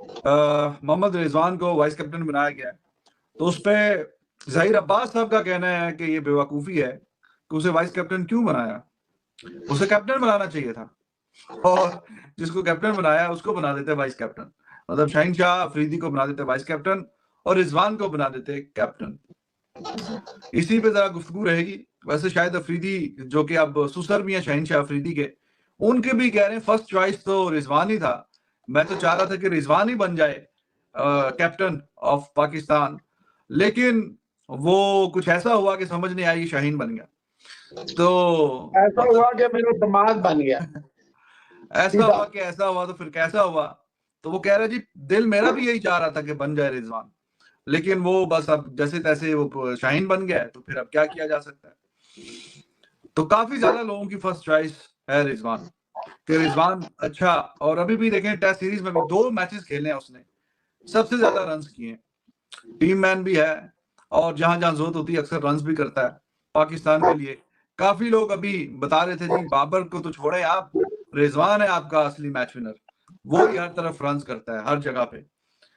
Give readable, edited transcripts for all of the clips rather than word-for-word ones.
मोहम्मद रिजवान को vice captain बनाया गया है, तो उसपे ज़हीर अब्बास साहब का कहना है कि ये बेवकूफ़ी है कि उसे वाइस कैप्टन क्यों बनाया? उसे कैप्टन बनाना चाहिए था और जिसको कैप्टन बनाया उसको बना देते वाइस कैप्टन। मतलब शाहीन शाह अफरीदी को बना देते वाइस कैप्टन और रिजवान को बना देते कैप्टन। इसी पे ज़रा गुफ्तगू रहेगी। वैसे शायद अफरीदी जो कि अब सुसर भी हैं शाहीन शाह अफरीदी के, उनके भी कह रहे हैं फर्स्ट चॉइस तो रिजवान ही था। मैं तो चाह रहा था कि रिजवान ही बन जाए कैप्टन ऑफ पाकिस्तान, लेकिन वो कुछ ऐसा हुआ कि समझ नहीं आई, शाहीन बन गया। तो ऐसा मतलब हुआ कि मेरा दामाद बन गया ऐसा सीधा। हुआ कि ऐसा हुआ तो फिर कैसा हुआ? तो वो कह रहा है जी दिल मेरा भी यही चाह रहा था कि बन जाए रिजवान, लेकिन वो बस अब जैसे-तैसे वो शाहीन बन गया है, तो फिर अब क्या किया जा सकता है? तो काफ़ी ज़्यादा लोगों की फर्स्ट चॉइस है रिजवान, कि रिजवान अच्छा। और अभी भी देखें टेस्ट सीरीज़ में भी 2 मैचेस खेले हैं उसने, सबसे ज़्यादा रन्स किए हैं। टीम मैन भी है और जहाँ-जहाँ ज़रूरत होती है अक्सर रन्स भी करता है पाकिस्तान के लिए। काफ़ी लोग अभी बता रहे थे जी बाबर को तो छोड़ें आप, रिजवान है आपका असली मैच विनर। वो ही हर तरफ रन्स करता है, हर जगह पे।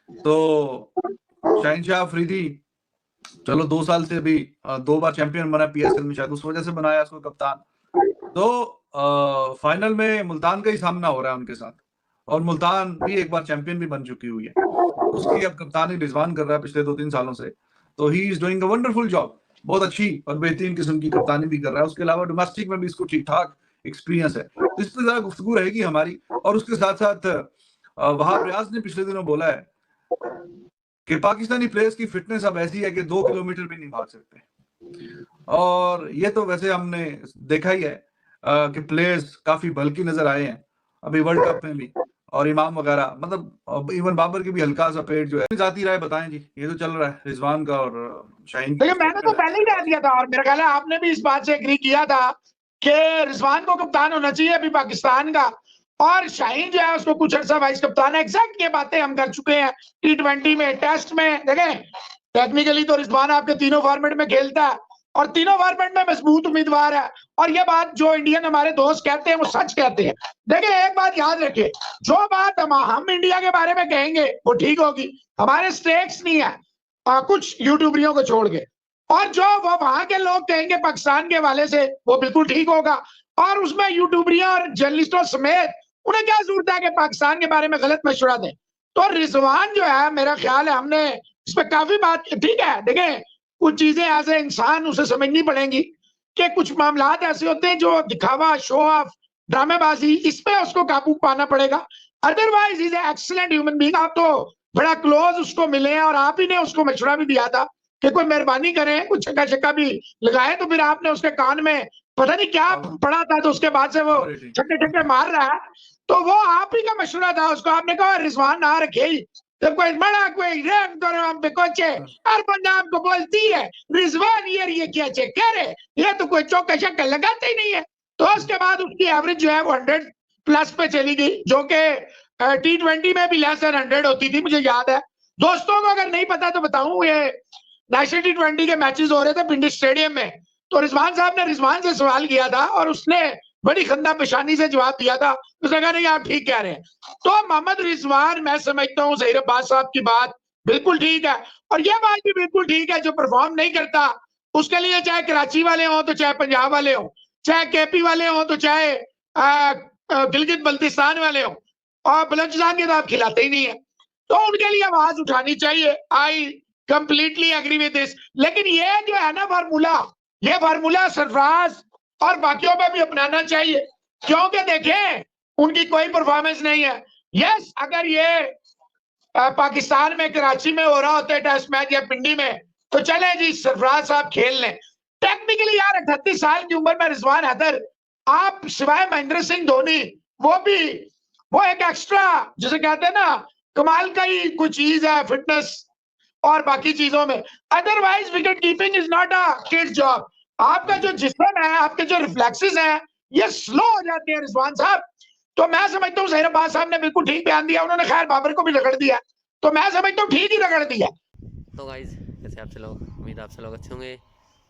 तो शाहीनशाह अफरीदी चलो 2 साल से अभी 2 बार चैंपियन बना पीएसएल में, शायद उस वजह से बनाया उसको कप्तान। तो फाइनल में मुल्तान का ही सामना हो रहा है उनके साथ और मुल्तान भी एक बार चैंपियन भी बन चुकी हुई है। उसकी अब कप्तानी रिजवान कर रहा है पिछले 2-3 सालों से। तो he is doing a wonderful job. बहुत अच्छी और बेहतरीन किस्म की कप्तानी भी कर रहा है। उसके अलावा डोमेस्टिक में भी इसको ठीक-ठाक एक्सपीरियंस है। तो इस पे ज़रा गुफ्तगू रहेगी हमारी और उसके साथ-साथ वहाब रियाज ने पिछले दिनों बोला है कि पाकिस्तानी प्लेयर्स की फिटनेस अब ऐसी है कि 2 किलोमीटर भी नहीं भाग सकते। और ये तो वैसे हमने देखा ही है कि प्लेयर्स काफ़ी बल्की नज़र आए हैं, अभी वर्ल्ड कप में भी और इमाम वगैरह मतलब इवन बाबर की भी हल्का-सा पेट जो है। ज़ाती राय बताएँ जी, ये तो चल रहा है रिजवान का और शाहीन की देखिए, मैंने तो स्टेटमेंट है। पहले ही कह दिया था और मेरा ख्याल है आपने भी इस बात से एग्री किया था कि रिजवान को कप्तान होना चाहिए अभी पाकिस्तान का, और शाहीन जो है उसको कुछ अर्सा वाइस कप्तान है। एग्जैक्ट ये बातें हम कर चुके हैं T20 में, टेस्ट में। देखें, टेक्निकली तो रिजवान आपके तीनों फॉर्मेट में खेलता है और तीनों फॉर्मेट में मजबूत उम्मीदवार है। और ये बात जो इंडियन हमारे दोस्त कहते हैं वो सच कहते हैं। देखिए, एक बात याद रखिए, जो बात हम इंडिया के बारे में कहेंगे वो ठीक होगी, हमारे स्टेक्स नहीं है कुछ यूट्यूबरियों को छोड़ के, और जो वो वहां के लोग कहेंगे पाकिस्तान के हवाले से वो बिल्कुल ठीक होगा। और उसमें यूट्यूबरियों और जर्नलिस्टों समेत उन्हें क्या जरूरत है कि पाकिस्तान के बारे में गलत मशवरा दें। तो रिजवान जो है, मेरा ख्याल है हमने इस पर काफी बात, ठीक है, देखें कुछ चीजें एज ए इंसान उसे समझनी पड़ेंगी कि कुछ मामलात ऐसे होते हैं जो दिखावा, शो ऑफ, ड्रामेबाजी, इस पे उसको काबू पाना पड़ेगा। Otherwise is excellent human being. आप तो बड़ा क्लोज उसको मिले हैं और आप ही ने उसको मशवरा भी दिया था कि कोई मेहरबानी करें, कुछ छक्का छक्का भी लगाए, तो फिर आपने उसके कान में पता नहीं क्या पावर पड़ा था, तो उसके बाद से वो पावर रेटिंग। छक्के छक्के मार रहा है। तो वो आप ही का मशवरा था उसको, आपने कहा रिजवान ना रखे ही, जब कोई बड़ा कोई रैम करो हम पे कोचे, हर बंदा आपको बोलती है रिजवान ये क्या चेक करे, ये तो कोई चौका शक्का लगाते ही नहीं है। तो उसके बाद उसकी एवरेज जो है वो 100 प्लस पे चली गई, जो कि T20 में भी लेस देन 100 होती थी, मुझे याद है। दोस्तों को अगर नहीं पता तो बताऊं, ये नेशनल T20 के मैचेस हो रहे थे पिंडी स्टेडियम में, तो रिजवान साहब ने रिजवान से सवाल किया था और उसने बड़ी खंदा पेशानी से जवाब दिया था। उसने कहा नहीं आप ठीक कह रहे हैं। तो मोहम्मद रिजवान, मैं समझता हूँ ज़हीर अब्बास साहब की बात बिल्कुल ठीक है, और यह बात भी बिल्कुल ठीक है, जो परफॉर्म नहीं करता उसके लिए चाहे कराची वाले हों तो चाहे पंजाब वाले हों, चाहे केपी वाले हों तो चाहे गिलगित बल्तिस्तान वाले हों, और बलूचिस्तान के तो आप खिलाते ही नहीं है। तो उनके लिए आवाज उठानी चाहिए। I completely agree with this. लेकिन ये जो है ना फार्मूला, ये फार्मूला सरफराज और बाकियों में भी अपनाना चाहिए, क्योंकि देखें उनकी कोई परफॉर्मेंस नहीं है। यस, अगर ये पाकिस्तान में कराची में हो रहा होता है टेस्ट मैच या पिंडी में, तो चले जी सरफराज साहब खेल लें। टेक्निकली यार 38 साल की उम्र में रिजवान हैदर, आप सिवाय महेंद्र सिंह धोनी, वो भी वो एक एक्स्ट्रा जिसे कहते हैं ना कमाल का ही कोई चीज है फिटनेस और बाकी चीजों में। Otherwise wicket keeping is not a kid job. आपका जो जिस्म है, आपके जो रिफ्लेक्सेस हैं, ये स्लो हो जाते हैं रिजवान साहब। तो मैं समझता हूँ ज़हीर अब्बास साहब ने बिल्कुल ठीक बयान दिया, उन्होंने खैर बाबर को भी रगड़ दिया, तो मैं समझता हूँ ठीक ही रगड़ दिया। तो गाइज कैसे आपसे लोग, उम्मीद आपसे लोग अच्छे होंगे।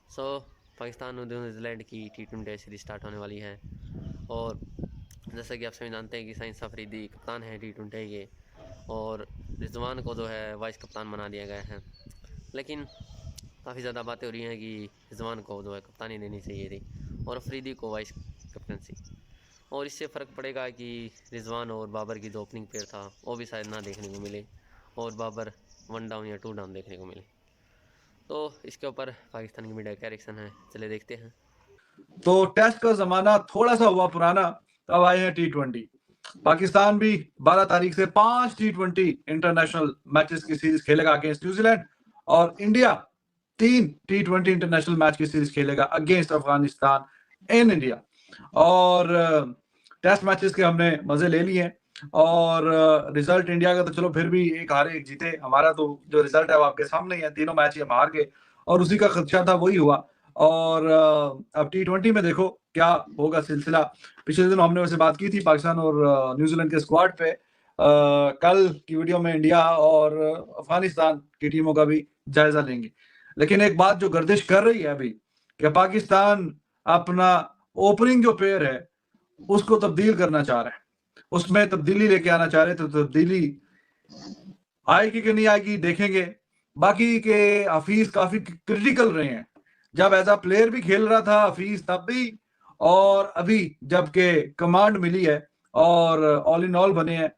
सो पाकिस्तान और न्यूजीलैंड की T20 सीरीज स्टार्ट होने वाली है और जैसा कि आप सभी जानते हैं कि शाहीन शाह अफरीदी कप्तान है T20 के, और रिजवान को जो है वाइस कप्तान बना दिया गया है। लेकिन काफ़ी ज़्यादा बातें हो रही हैं कि रिजवान को जो है कप्तानी देनी चाहिए थी और अफरीदी को वाइस कैप्टनसी, और इससे फ़र्क पड़ेगा कि रिजवान और बाबर की जो ओपनिंग पेयर था वो भी शायद ना देखने को मिले और बाबर 1 डाउन या 2 डाउन देखने को मिले। तो इसके ऊपर पाकिस्तान की मीडिया क्या रिएक्शन है, चले देखते हैं। तो टेस्ट का जमाना थोड़ा सा हुआ पुराना, तब आए हैं T20। पाकिस्तान भी 12 तारीख से 5 T20 इंटरनेशनल मैचेस की सीरीज खेलेगा अगेंस्ट न्यूजीलैंड, और इंडिया 3 T20 इंटरनेशनल मैच की सीरीज खेलेगा अगेंस्ट अफगानिस्तान इन इंडिया। और टेस्ट मैचेस के हमने मजे ले लिए हैं, और रिजल्ट इंडिया का तो चलो फिर भी एक हारे एक जीते, हमारा तो जो रिजल्ट है वो आपके सामने ही है, तीनों मैच ही हम हार गए और उसी का खदशा था वही हुआ। और अब T20 में देखो क्या होगा सिलसिला। पिछले दिनों हमने वैसे बात की थी पाकिस्तान और न्यूजीलैंड के स्क्वाड पे। कल की वीडियो में इंडिया और अफगानिस्तान की टीमों का भी जायजा लेंगे। लेकिन एक बात जो गर्दिश कर रही है अभी कि पाकिस्तान अपना ओपनिंग जो पेयर है उसको तब्दील करना चाह रहा है, उसमें तब्दीली लेके आना चाह रहे, तो तब्दीली आएगी कि नहीं आएगी देखेंगे। बाकी के हफीज काफी क्रिटिकल रहे हैं, जब एज अ प्लेयर भी खेल रहा था हफीज तब भी, और अभी जबकि कमांड मिली है और ऑल इन ऑल बने हैं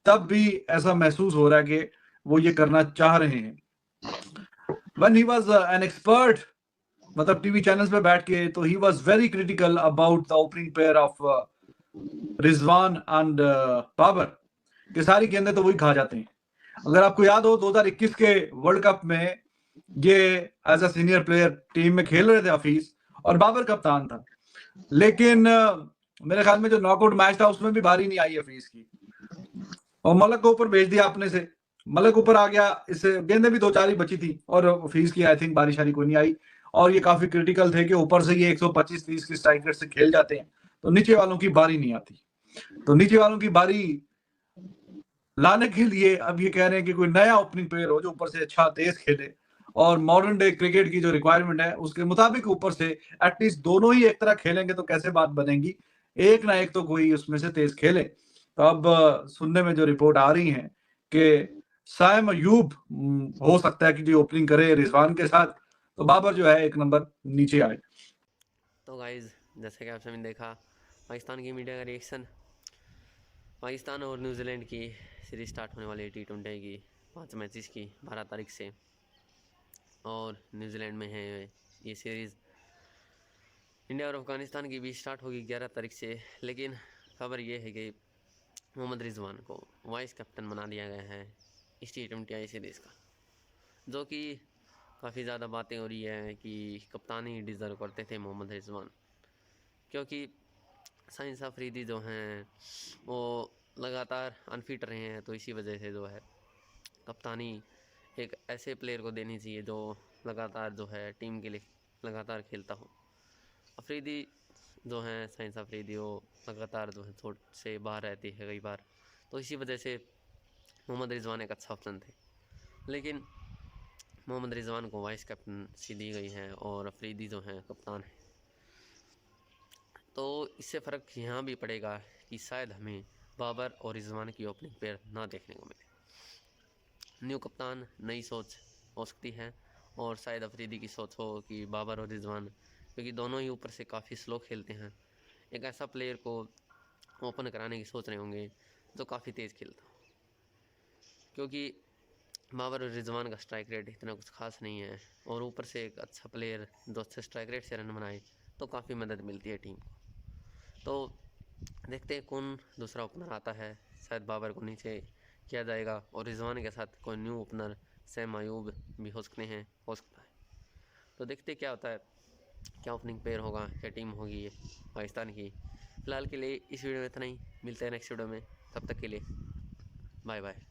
तब भी ऐसा महसूस हो रहा है कि वो ये करना चाह रहे हैं। When he was an expert, मतलब टीवी चैनल्स पे बैठ के, तो he was very critical about the opening pair of Rizwan and Babar, कि सारी गेंदें तो वही खा जाते हैं। अगर आपको याद हो 2021 के वर्ल्ड कप में ये as a senior player team में खेल रहे थे हफीज, और बाबर कप्तान था, लेकिन मेरे ख्याल में जो नॉकआउट मैच था उसमें भी बारी नहीं आई हफीज की, और मलक को ऊपर भेज दिया अपने से, मलक ऊपर आ गया, इससे गेंदें भी 2-4 ही बची थी और हफीज की आई थिंक बारिश शारी कोई नहीं आई। और ये काफी क्रिटिकल थे कि ऊपर से ये 125-30 की स्ट्राइक रेट से खेल जाते हैं तो नीचे वालों की बारी नहीं आती, तो नीचे वालों की बारी लाने के लिए अब ये कह रहे हैं कि कोई नया ओपनिंग प्लेयर हो जो ऊपर से अच्छा तेज खेले, और मॉडर्न डे क्रिकेट की जो रिक्वायरमेंट है उसके मुताबिक ऊपर से एटलीस्ट दोनों ही एक तरह खेलेंगे तो कैसे बात बनेगी, एक ना एक तो कोई उसमें से तेज खेले। तो अब सुनने में जो रिपोर्ट आ रही है कि साइम अयूब हो सकता है कि जो ओपनिंग करे रिजवान के साथ, तो बाबर जो है एक नंबर नीचे आए। तो गाइज जैसे कि आप सभी ने देखा पाकिस्तान की मीडिया का रिएक्शन, पाकिस्तान और न्यूजीलैंड की सीरीज स्टार्ट होने वाली है T20 की 5 मैचेस की 12 तारीख से, और न्यूजीलैंड में है ये सीरीज़। इंडिया और अफगानिस्तान की भी स्टार्ट होगी 11 तारीख से। लेकिन खबर ये है कि मोहम्मद रिजवान को वाइस कैप्टन बना दिया गया है इस T20 सीरीज़ का, जो कि काफ़ी ज़्यादा बातें हो रही है कि कप्तान ही डिज़र्व करते थे मोहम्मद रिजवान, क्योंकि साइंस अफरीदी जो हैं वो लगातार अनफिट रहे हैं, तो इसी वजह से जो है कप्तानी एक ऐसे प्लेयर को देनी चाहिए जो लगातार जो है टीम के लिए लगातार खेलता हो। अफरीदी जो हैं साइंस अफरीदी वो लगातार जो है चोट से बाहर रहती है कई बार, तो इसी वजह से मोहम्मद रिजवान एक अच्छा ऑप्शन थे। लेकिन मोहम्मद रिजवान को वाइस कैप्टनसी दी गई है और अफरीदी जो हैं कप्तान है, तो इससे फ़र्क यहाँ भी पड़ेगा कि शायद हमें बाबर और रिजवान की ओपनिंग पेयर ना देखने को मिले। न्यू कप्तान, नई सोच हो सकती है, और शायद अफरीदी की सोच हो कि बाबर और रिजवान, क्योंकि दोनों ही ऊपर से काफ़ी स्लो खेलते हैं, एक ऐसा प्लेयर को ओपन कराने की सोच रहे होंगे जो काफ़ी तेज़ खेलता हो, क्योंकि बाबर और रिजवान का स्ट्राइक रेट इतना कुछ खास नहीं है, और ऊपर से एक अच्छा प्लेयर जो अच्छे स्ट्राइक रेट से रन बनाए तो काफ़ी मदद मिलती है टीम को। तो देखते हैं कौन दूसरा ओपनर आता है, शायद बाबर को नीचे किया जाएगा और रिजवान के साथ कोई न्यू ओपनर सैम अयूब भी हो सकते हैं, हो सकता है। तो देखते क्या होता है, क्या ओपनिंग पेयर होगा, क्या टीम होगी ये पाकिस्तान की। फ़िलहाल के लिए इस वीडियो में इतना ही, मिलते हैं नेक्स्ट वीडियो में, तब तक के लिए बाय बाय।